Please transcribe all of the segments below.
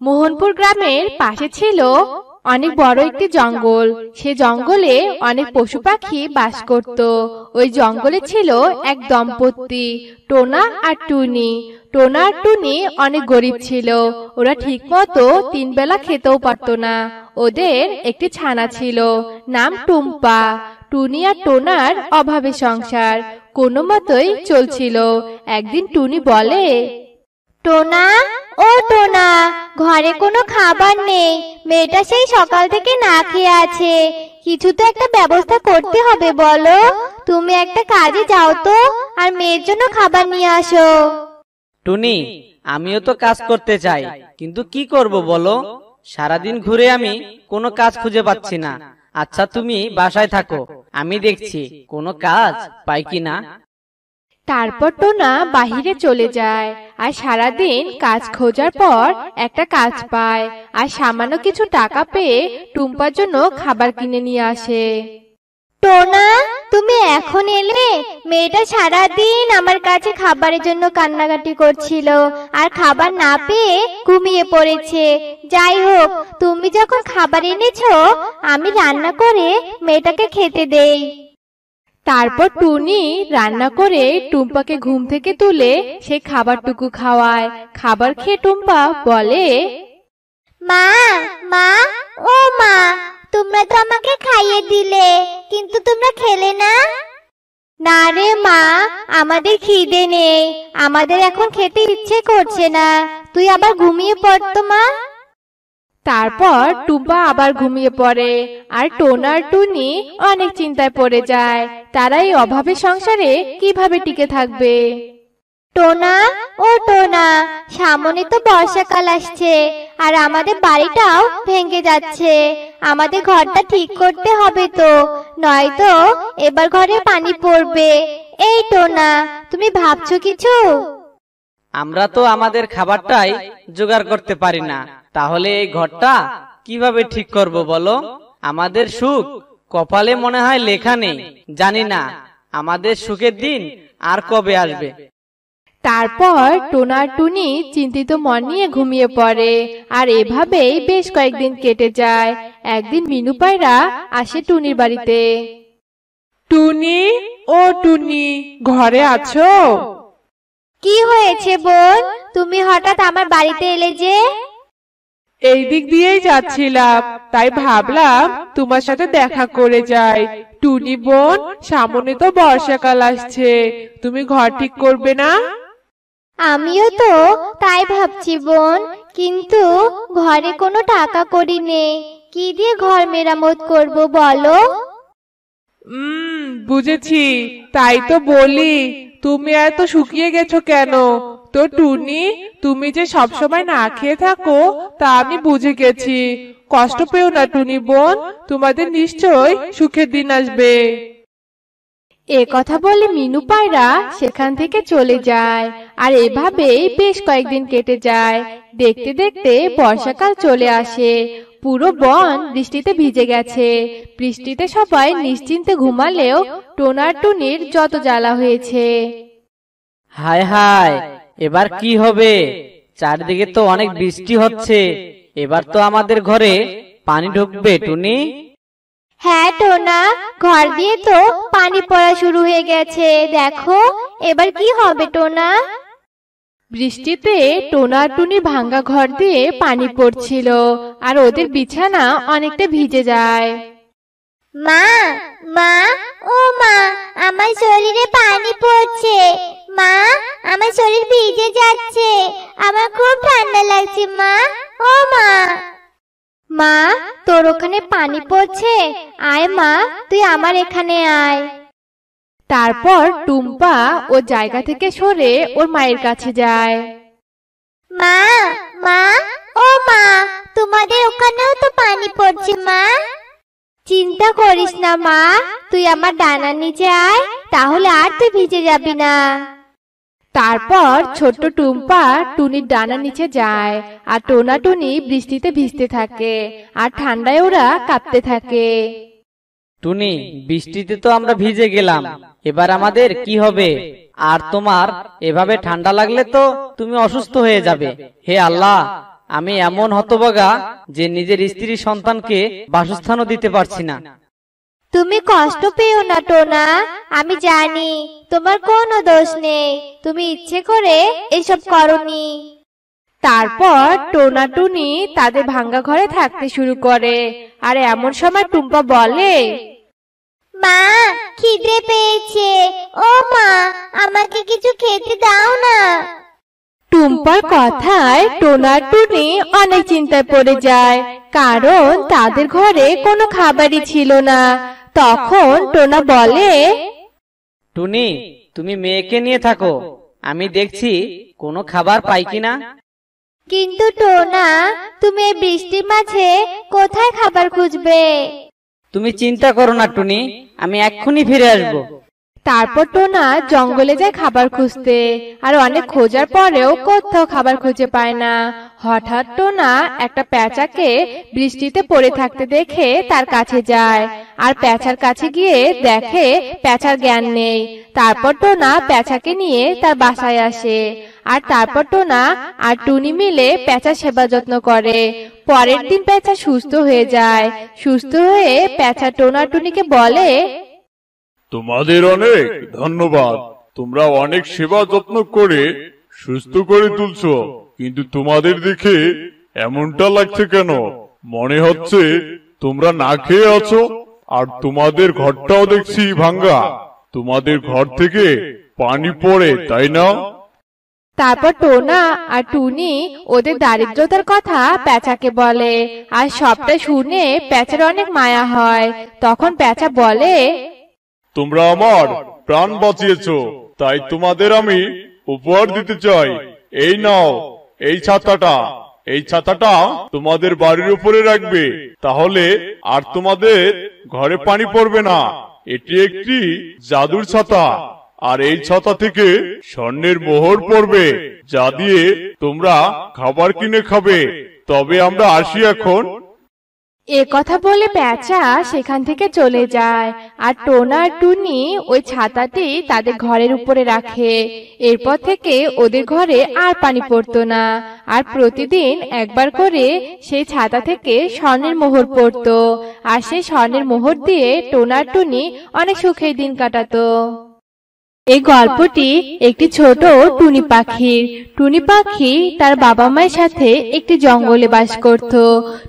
মোহনপুর গ্রামের পাশে ছিল অনেক বড় একটি জঙ্গল। সে জঙ্গলে অনেক পশু পাখি বাস করত। ওই জঙ্গলে ছিল এক দম্পতি, টোনা আর টুনি। টোনা আর টুনি অনেক গরিব ছিল। ওরা ঠিক মতো 3 বেলা খেতেও পারতো না। ওদের একটি ছানা ছিল, নাম টুম্পা। টুনি আর টোনার অভাবে সংসার কোনো মতোই চলছিল। একদিন টুনি বলে, টোনা, ও টোনা, ঘরে কোনো খাবার নেই। মেয়েটা সেই সকাল থেকে না খেয়ে আছে। কিছু তো একটা ব্যবস্থা করতে হবে, বলো। তুমি একটা কাজে যাও তো, আর মেয়ের জন্য খাবার নিয়ে আসো। টুনি, আমিও তো কাজ করতে চাই, কিন্তু কি করব বলো? সারাদিন ঘুরে আমি কোনো কাজ খুঁজে পাচ্ছি না। আচ্ছা, তুমি বাসায় থাকো, আমি দেখছি কোনো কাজ পাই কিনা। তারপর টোনা বাহিরে চলে যায় আর সারাদিন কাজ খোঁজার পর একটা কাজ পায় আর সামান্য কিছু টাকা পেয়ে টুম্পার জন্য খাবার কিনে নিয়ে আসে। টোনা, তুমি এখন এলে? মেয়েটা সারাদিন আমার কাছে খাবারের জন্য কান্নাকাটি করছিল, আর খাবার না পেয়ে ঘুমিয়ে পড়েছে। যাই হোক, তুমি যখন খাবার এনেছো, আমি রান্না করে মেয়েটাকে খেতে দেই। তারপর টুনি রান্না করে টুম্পাকে ঘুম থেকে তুলে সে খাবারটুকু খাওয়ায়। খাবার খেয়ে টুম্পা বলে, মা, মা, ও মা, তোমরা তো আমাকে খাইয়ে দিলে, কিন্তু তোমরা খেলে না। না রে মা, আমাদের খিদে নেই, আমাদের এখন খেতে ইচ্ছে করছে না। তুই আবার ঘুমিয়ে পড় তো মা। তারপর টুম্পা আবার ঘুমিয়ে পড়ে আর টোনা আর টুনি অনেক চিন্তায় পড়ে যায়। তারা এই অভাবের সংসারে কিভাবে টিকে থাকবে। টোনা, ও টোনা, সামনে তো বর্ষাকাল আসছে, আর আমাদের বাড়িটাও ভেঙে যাচ্ছে। আমাদের ঘরটা ঠিক করতে হবে তো, নয়তো এবার ঘরে পানি পড়বে। এই টোনা, তুমি ভাবছো কিছু? আমরা তো আমাদের খাবারটাই জোগাড় করতে পারি না, তাহলে এই ঘরটা কিভাবে ঠিক করব বলো? আমাদের সুখ কপালে মনে হয় লেখা নেই। জানি না আমাদের সুখের দিন আর কবে আসবে। তারপর টোনা আর টুনি চিন্তিত মন নিয়ে ঘুমিয়ে পড়ে আর এভাবেই বেশ কয়েকদিন কেটে যায়। একদিন মিনু পায়রা আসে টুনির বাড়িতে। টুনি, ও টুনি, ঘরে আছো? কি হয়েছে বোন, তুমি হঠাৎ আমার বাড়িতে এলে যে? এই দিক দিয়েই যাচ্ছিলাম, তাই ভাবলাম তোমার সাথে দেখা করে যাই। টুনি বোন, সামনে তো বর্ষাকাল আসছে, তুমি ঘর ঠিক করবে না? আমিও তো তাই ভাবছি বোন, কিন্তু ঘরে কোনো টাকা কড়ি নেই। কি দিয়ে ঘর মেরামত করব বলো? বুঝেছি, তাই তো বলি তুমি এত শুকিয়ে গেছো কেন? তো টুনি, তুমি যে সবসময় না খেয়ে থাকো তা আমি বুঝে গেছি। কষ্ট পেও না টুনি বোন, তোমাদের নিশ্চয় সুখের দিন আসবে। এ কথা বলে মিনু পায়রা সেখান থেকে চলে যায় আর এভাবেই বেশ কয়েকদিন কেটে যায়। দেখতে দেখতে বর্ষাকাল চলে আসে। পুরো বন বৃষ্টিতে ভিজে গেছে। বৃষ্টিতে সবাই নিশ্চিন্তে ঘুমালেও টোনার টুনির যত জ্বালা হয়েছে। হায় হায়, এবার কি হবে? চারদিকে তো অনেক বৃষ্টি হচ্ছে, এবার তো আমাদের ঘরে পানি ঢুকবে। টুনি, হ্যাঁ টোনা, ঘর দিয়ে তো পানি পড়া শুরু হয়ে গেছে। দেখো এবার কি হবে টোনা? বৃষ্টিতে টোনা আর টুনির ভাঙ্গা ঘর দিয়ে পানি পড়ছিল আর ওদের বিছানা অনেকটা ভিজে যায়। মা, মা, ও মা, আমার শরীরে পানি পড়ছে। মা, আমার শরীর ভিজে যাচ্ছে, আমার খুব ঠান্ডা লাগছে। মা, ও মা। মা, তোর ওখানে পানি পড়ছে? আয় মা, তুই আমার এখানে আয়। তারপর টুম্পা ও জায়গা থেকে সরে ওর মায়ের কাছে যায়। মা, মা, ও মা, তোমাদের ওখানেও তো পানি পড়ছে। মা, চিন্তা করিস না মা, তুই আমার ডানার নিচে আয়, তাহলে আর তুই ভিজে যাবি না। তারপর ছোট্ট টুম্পা টুনির ডানার নিচে যায় আর টোনা টুনি বৃষ্টিতে ভিজতে থাকে আর ঠান্ডায় ওরা কাঁপতে থাকে। টুনি, বৃষ্টিতে তো আমরা ভিজে গেলাম, এবার আমাদের কি হবে? আর তোমার এভাবে ঠান্ডা লাগলে তো তুমি অসুস্থ হয়ে যাবে। হে আল্লাহ, আমি এমন হতভাগা যে নিজের স্ত্রী সন্তানকে বাসস্থানও দিতে পারছি না। তুমি কষ্ট পেও না টোনা, আমি জানি তোমার কোনো দোষ নেই, তুমি ইচ্ছে করে এসব করনি। তারপর টোনা টুনি তাদের ভাঙ্গা ঘরে থাকতে শুরু করে। আর এমন সময় টুম্পা বলে, মা খিদে পেয়েছে, ও মা আমাকে কিছু খেতে দাও না। টুম্পার কথায় টোনা টুনি অনেক চিন্তায় পড়ে যায়, কারণ তাদের ঘরে কোনো খাবারই ছিল না। তখন টোনা বলে, টুনি, তুমি মেয়েকে নিয়ে থাকো, আমি দেখছি কোনো খাবার পাই কিনা। কিন্তু টোনা, তুমি এই বৃষ্টির মাঝে কোথায় খাবার খুঁজবে? তুমি চিন্তা করো না টুনি, আমি এক্ষুনি ফিরে আসবো। তারপর টোনা জঙ্গলে যায় খাবার খুঁজতে। আর অনেক খোঁজার পরেও কোথাও খাবার খুঁজে পায় না। হঠাৎ টোনা একটা পেঁচাকে বৃষ্টিতে পড়ে থাকতে দেখে তার কাছে যায়। আর পেঁচার কাছে গিয়ে দেখে পেঁচার জ্ঞান নেই। তারপর টোনা পেঁচাকে নিয়ে তার বাসায় আসে। আর তারপর টোনা আর টুনি মিলে পেঁচার সেবা যত্ন করে। পরের দিন পেঁচা সুস্থ হয়ে যায়। সুস্থ হয়ে পেঁচা টোনা টুনিকে বলে, তোমাদের অনেক ধন্যবাদ, তোমরা অনেক সেবা যত্ন করে সুস্থ করে তুলছো। কিন্তু তোমাদের দেখে এমনটা লাগছে কেন? মনে হচ্ছে তোমরা না খেয়ে আছো, আর তোমাদের ঘরটাও দেখছি ভাঙ্গা। তোমাদের ঘর থেকে পানি পড়ে, তাই না? তারপর টোনা আর টুনি ওদের দারিদ্রতার কথা পেঁচাকে বলে। আর সবটা শুনে পেঁচার অনেক মায়া হয়। তখন পেঁচা বলে, তোমরা আমার প্রাণ বাঁচিয়েছো, তাই তোমাদের আমি উপহার দিতে চাই। এই নাও এই ছাতাটা, এই ছাতাটা তোমাদের বাড়ির উপরে রাখবে, তাহলে আর তোমাদের ঘরে পানি পড়বে না। এটি একটি জাদুর ছাতা, আর এই ছাতা থেকে স্বর্ণের মোহর পড়বে, যা দিয়ে তোমরা খাবার কিনে খাবে। তবে আমরা আসি এখন। এ কথা বলে পেঁচা সেখান থেকে চলে যায়। আর টোনা আর টুনি ওই ছাতাটি তাদের ঘরের উপরে রাখে। এরপর থেকে ওদের ঘরে আর পানি পড়তো না। আর প্রতিদিন একবার করে সেই ছাতা থেকে স্বর্ণের মোহর পড়তো। আর সেই স্বর্ণের মোহর দিয়ে টোনা আর টুনি অনেক সুখের দিন কাটাতো। এই গল্পটি একটি ছোট টুনি পাখির। টুনি পাখি তার বাবা মায়ের সাথে একটি জঙ্গলে বাস করত।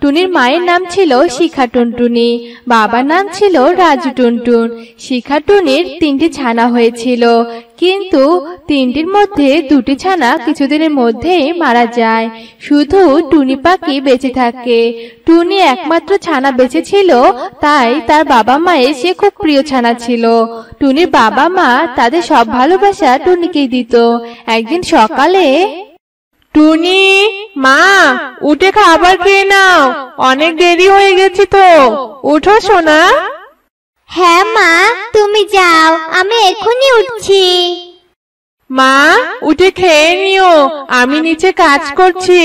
টুনির মায়ের নাম ছিল শিখা টুনটুনি, বাবার নাম ছিল রাজু টুনটুন। শিখা টুনির 3টি ছানা হয়েছিল, কিন্তু 3টির মধ্যে 2টি ছানা কিছুদিনের মধ্যেই মারা যায়। শুধু টুনি পাখি বেঁচে থাকে। টুনি একমাত্র ছানা বেঁচে ছিল, তাই তার বাবা মায়ের সে খুব প্রিয় ছানা ছিল। টুনির বাবা মা তাদের সব ভালোবাসা টুনিকেই দিত। একদিন সকালে, টুনি, মা উঠে খাবার খেয়ে নাও, অনেক দেরি হয়ে গেছে তো, উঠো সোনা। হ্যাঁ মা, তুমি যাও, আমি এখনই উঠছি। মা উঠে খেয়ে নিও, আমি নিচে কাজ করছি,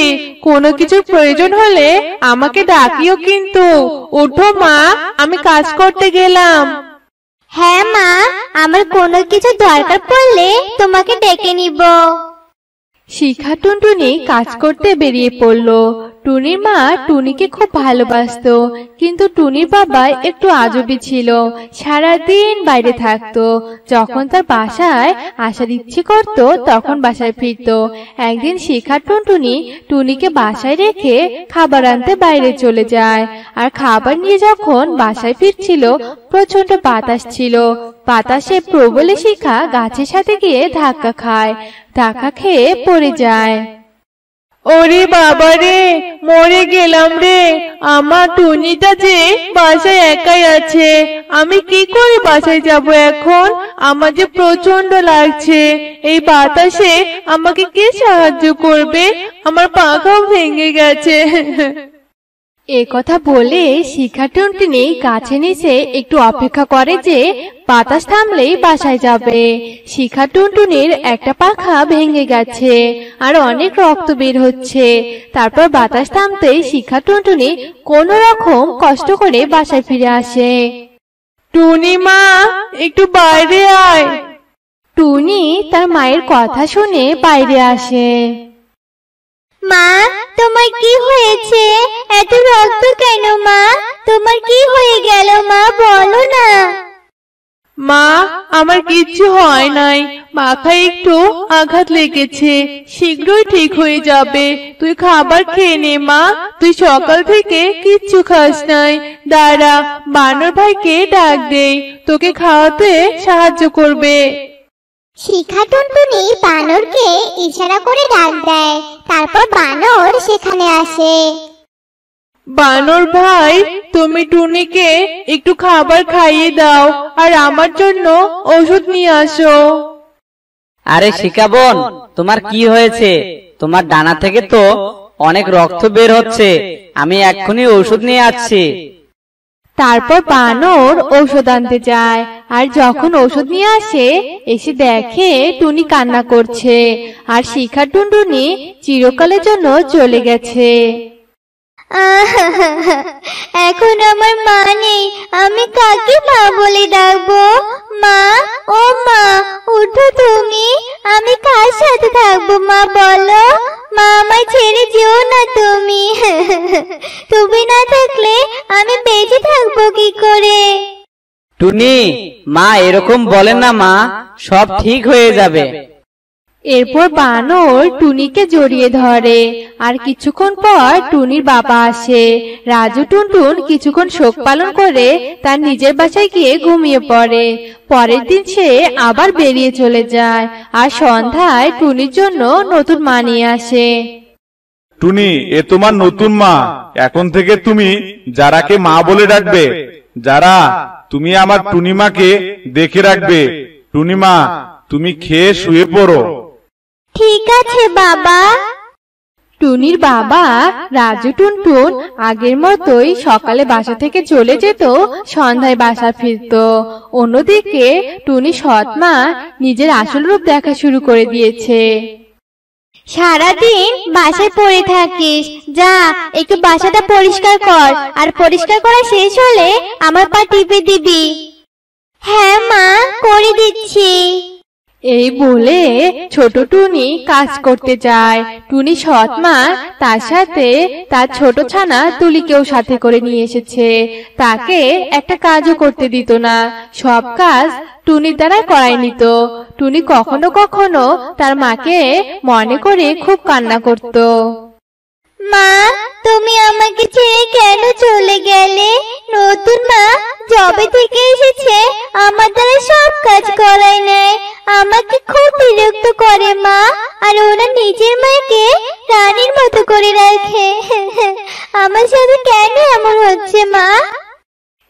কোনো কিছুর প্রয়োজন হলে আমাকে ডাকিও কিন্তু। উঠো মা, আমি কাজ করতে গেলাম। হ্যাঁ মা, আমার কোনো কিছু দরকার পড়লে তোমাকে ডেকে নিব। শিখা টুনটুনি কাজ করতে বেরিয়ে পড়ল। টুনির মা টুনিকে খুব ভালোবাসতো, কিন্তু টুনির বাবা একটু আজবি ছিল, সারাদিন বাইরে থাকতো। যখন তার বাসায় আসার ইচ্ছে করত তখন বাসায় ফিরত। একদিন শিখা টুনটুনি টুনিকে বাসায় রেখে খাবার আনতে বাইরে চলে যায়। আর খাবার নিয়ে যখন বাসায় ফিরছিল প্রচন্ড বাতাস ছিল। বাতাসে প্রবলে শিখা গাছের সাথে গিয়ে ধাক্কা খায়। ধাক্কা খেয়ে পড়ে যায়। ওরে বাবা রে, মরে গেলাম রে, আমার টুনিটা যে বাসায় একাই আছে, আমি কি করে বাসায় যাব এখন? আমার যে প্রচন্ড লাগছে, এই বাতাসে আমাকে কে সাহায্য করবে? আমার পাখাও ভেঙে গেছে। এ কথা বলে শিখা টুনটুনি গাছে নিচে একটু অপেক্ষা করে যে বাতাস থামলেই বাসায় যাবে। শিখা টুনটুনির একটা পাখা ভেঙে গেছে আর অনেক রক্ত বের হচ্ছে। তারপর বাতাস থামতেই শিখা টুনটুনি কোনো রকম কষ্ট করে বাসায় ফিরে আসে। টুনি মা, একটু বাইরে আয়। টুনি তার মায়ের কথা শুনে বাইরে আসে। মা, তোমার কি হয়েছে? এত রক্ত কেন মা? তোমার কি হয়ে গেল মা, বলো না। মা, আমার কিচ্ছু হয় নাই, মাথায় একটু আঘাত লেগেছে, শীঘ্রই ঠিক হয়ে যাবে। তুই খাবার খেয়ে নে মা, তুই সকাল থেকে কিচ্ছু খাস নাই। দাঁড়া, বানর ভাইকে ডাক দেই, তোকে খাওয়াতে সাহায্য করবে। শিখা টুনটুনি বানরকে ইশারা করে ডাক দেয়। তারপর বানর সেখানে আসে। বানর ভাই, তুমি টুনিকে একটু খাবার খাইয়ে দাও, আর আমার জন্য ওষুধ নিয়ে আসো। আরে শিখা বোন, তোমার কি হয়েছে? তোমার ডানা থেকে তো অনেক রক্ত বের হচ্ছে, আমি এক্ষুনি ওষুধ নিয়ে আসছি। তারপর বানর ঔষধ আনতে যায়, আর যখন ওষুধ নিয়ে আসে, এসে দেখে টুনি কান্না করছে, আর শিখা টুনটুনি চিরকালের জন্য চলে গেছে। এখন আমার মা নেই, আমি কাকে মা বলে ডাকবো? মা, ও মা, উঠো তুমি। আমি কার সাথে থাকবো মা, বলো? মা, আমায় ছেড়ে যেও না তুমি। তুমি না থাকলে আমি বেঁচে থাকবো কি করে? টুনি, মা এরকম বলেন না মা, সব ঠিক হয়ে যাবে। এরপর বানর টুনিকে জড়িয়ে ধরে, আর কিছুক্ষণ পর টুনির বাবা আসে। রাজু টুনটুন কিছুক্ষণ শোক পালন করে তার নিজের বাসায় গিয়ে ঘুমিয়ে পড়ে। পরের দিন সে আবার বেরিয়ে চলে যায়, আর সন্ধ্যায় টুনির জন্য নতুন মা নিয়ে আসে। টুনি, এ তোমার নতুন মা। এখন থেকে তুমি যারাকে মা বলে ডাকবে। যারা, তুমি আমার টুনিমাকে দেখে রাখবে। টুনিমা, তুমি খেয়ে শুয়ে পড়ো। ঠিক আছে বাবা। টুনির বাবা রাজু টুনটুন আগের মতোই সকালে বাসা থেকে চলে যেত, সন্ধ্যায় বাসা ফিরতো। অন্যদিকে টুনি সৎ মা নিজের আসল রূপ দেখা শুরু করে দিয়েছে। সারাদিন বাসায় পড়ে থাকিস, যা একটু বাসাটা পরিষ্কার কর, আর পরিষ্কার করা শেষ হলে আমার পা টিপে দিবি। হ্যাঁ মা, করে দিচ্ছি। এই বলে ছোট টুনি কাজ করতে যায়। টুনি সৎ মা তার সাথে তার ছোট ছানা তুলিকেও সাথে করে নিয়ে এসেছে। তাকে একটা কাজও করতে দিত না, সব কাজ টুনির দ্বারা করাই নিত। টুনি কখনো কখনো তার মাকে মনে করে খুব কান্না করত। মা, তুমি আমাকে ছেড়ে কেন চলে গেলে? নতুন মা যবে থেকে এসেছে আমার দ্বারা সব কাজ করাই নেয়, আমাকে খুব বিরক্ত করে মা। আর ওরা নিজের মাকে রানীর মতো করে রাখে। আমার সাথে কেন এমন হচ্ছে মা?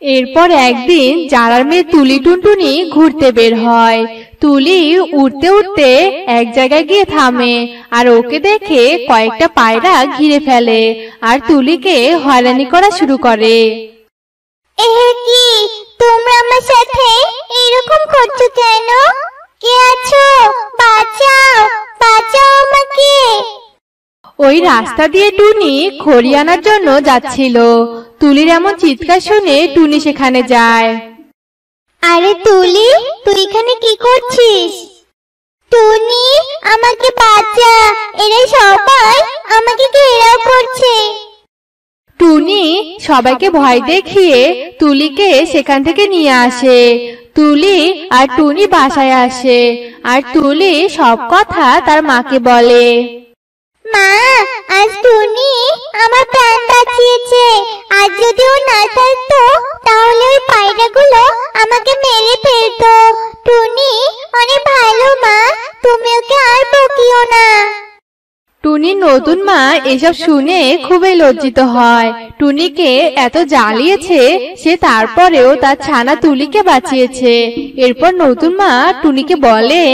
এরপর একদিন জারার মেয়ে তুলি টুনটুনি ঘুরতে বের হয়। তুলি উড়তে উড়তে এক জায়গায় গিয়ে থামে, আর ওকে দেখে কয়েকটা পায়রা ঘিরে ফেলে, আর তুলিকে হয়রানি করা শুরু করে। এ কি, তোমরা আমার সাথে এরকম করছো কেন? কে আছো? বাঁচাও, বাঁচাও আমাকে। ওই রাস্তা দিয়ে টুনি খড়ি আনার জন্য যাচ্ছিল। তুলির এমন চিৎকার শুনে টুনি সেখানে যায়। আরে তুলি, তুই এখানে কি করছিস? টুনি, আমাকে বাঁচা, এরা সবাই আমাকে ঘেরাও করছে। টুনি সবাইকে ভয় দেখিয়ে তুলিকে সেখান থেকে নিয়ে আসে। তুলি আর টুনি বাসায় আসে, আর তুলি সব কথা তার মাকে বলে। মা, আজ টুনি আমার প্রাণ বাঁচিয়েছে। আজ যদি ও না থাকতো তাহলে ওই পায়রাগুলো আমাকে মেরে ফেলতো। টুনি অনেক ভালো মা, তুমি ওকে আর বকিও না। টুনির নতুন মা এসব শুনে খুবই লজ্জিত হয়। টুনিকে এত জ্বালিয়েছে সে, তারপরেও তার ছানা তুলিকে বাঁচিয়েছে। এরপর নতুন মা টুনিকে বলে,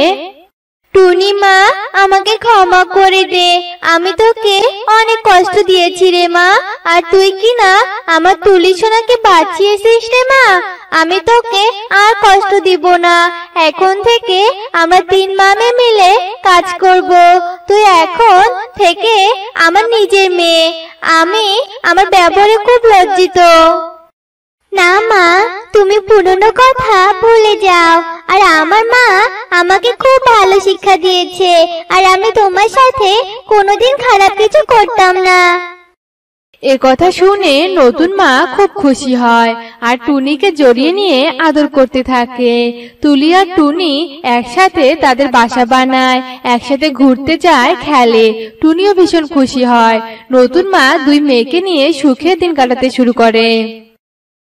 টুনি মা, আমাকে ক্ষমা করে দে, আমি তোকে অনেক কষ্ট দিয়েছি রে মা। আর তুই কি না আমার তুলি সোনাকে বাঁচিয়েছিস রে মা। আমি তোকে আর কষ্ট দিব না। এখন থেকে আমরা 3 মামে মিলে কাজ করব। তুই এখন থেকে আমার নিজের মেয়ে। আমি আমার ব্যবহারে খুব লজ্জিত। না মা, তুমি পুরনো কথা ভুলে যাও। আর আমার মা আমাকে খুব ভালো শিক্ষা দিয়েছে, আর আমি তোমার সাথে কোনোদিন খারাপ কিছু করতাম না। এ কথা শুনে নতুন মা খুব খুশি হয় আর টুনিকে জড়িয়ে নিয়ে আদর করতে থাকে। তুলি আর টুনি একসাথে তাদের বাসা বানায়, একসাথে ঘুরতে যায়, খেলে। টুনিও ভীষণ খুশি হয়। নতুন মা দুই মেয়েকে নিয়ে সুখে দিন কাটাতে শুরু করে।